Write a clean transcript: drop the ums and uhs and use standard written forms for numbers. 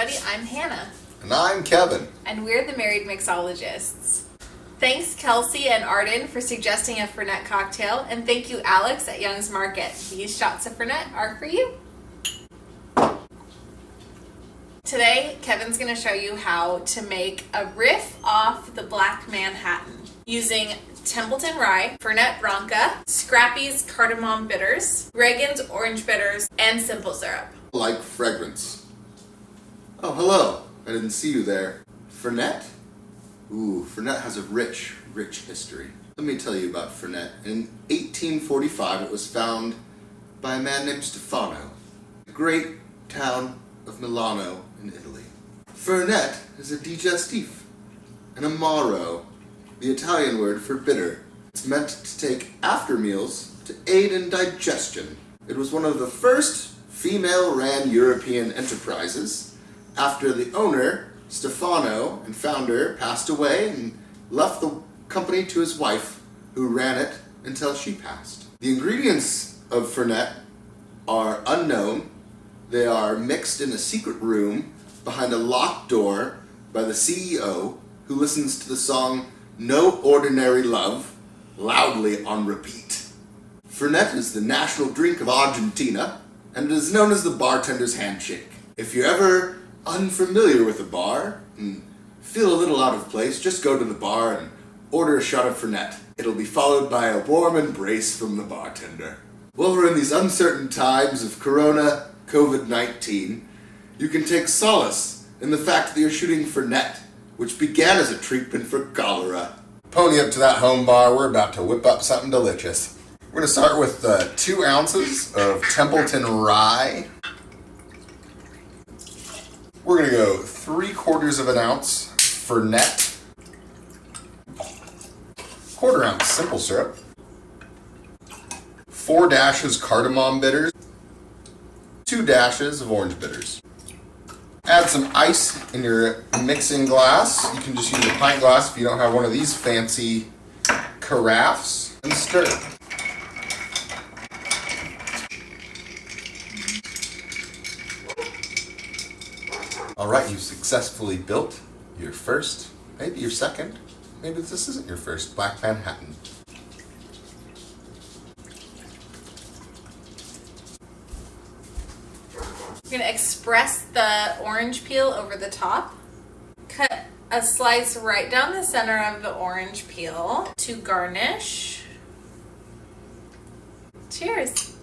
everybody. I'm Hannah. And I'm Kevin. And we're the Married Mixologists. Thanks Kelsey and Arden for suggesting a Fernet cocktail, and thank you Alex at Young's Market. These shots of Fernet are for you. Today, Kevin's going to show you how to make a Riff off the Black Manhattan using Templeton Rye, Fernet Branca, Scrappys Cardamom bitters, Regan's orange bitters, and simple syrup. Like fragrance. Oh, hello. I didn't see you there. Fernet? Ooh, Fernet has a rich history. Let me tell you about Fernet. In 1845, it was found by a man named Stefano, the great town of Milano in Italy. Fernet is a digestif, an amaro, the Italian word for bitter. It's meant to take after meals to aid in digestion. It was one of the first female-ran European enterprises after the owner, Stefano, and founder, passed away and left the company to his wife, who ran it until she passed. The ingredients of Fernet are unknown. They are mixed in a secret room behind a locked door by the CEO, who listens to the song No Ordinary Love loudly on repeat. Fernet is the national drink of Argentina, and it is known as the Bartender's Handshake. If you're ever unfamiliar with a bar and feel a little out of place, just go to the bar and order a shot of Fernet. It'll be followed by a warm embrace from the bartender. While we're in these uncertain times of Corona COVID-19, you can take solace in the fact that you're shooting Fernet, which began as a treatment for cholera. Pony up to that home bar, we're about to whip up something delicious. We're going to start with 2 ounces of Templeton Rye. We're going to go 3/4 of an ounce Fernet, 1/4 ounce simple syrup, 4 dashes cardamom bitters, 2 dashes of orange bitters. Add some ice in your mixing glass. You can just use a pint glass if you don't have one of these fancy carafes, and stir. Alright, you've successfully built your first, maybe your second, maybe this isn't your first, Black Manhattan. You're going to express the orange peel over the top. Cut a slice right down the center of the orange peel to garnish. Cheers!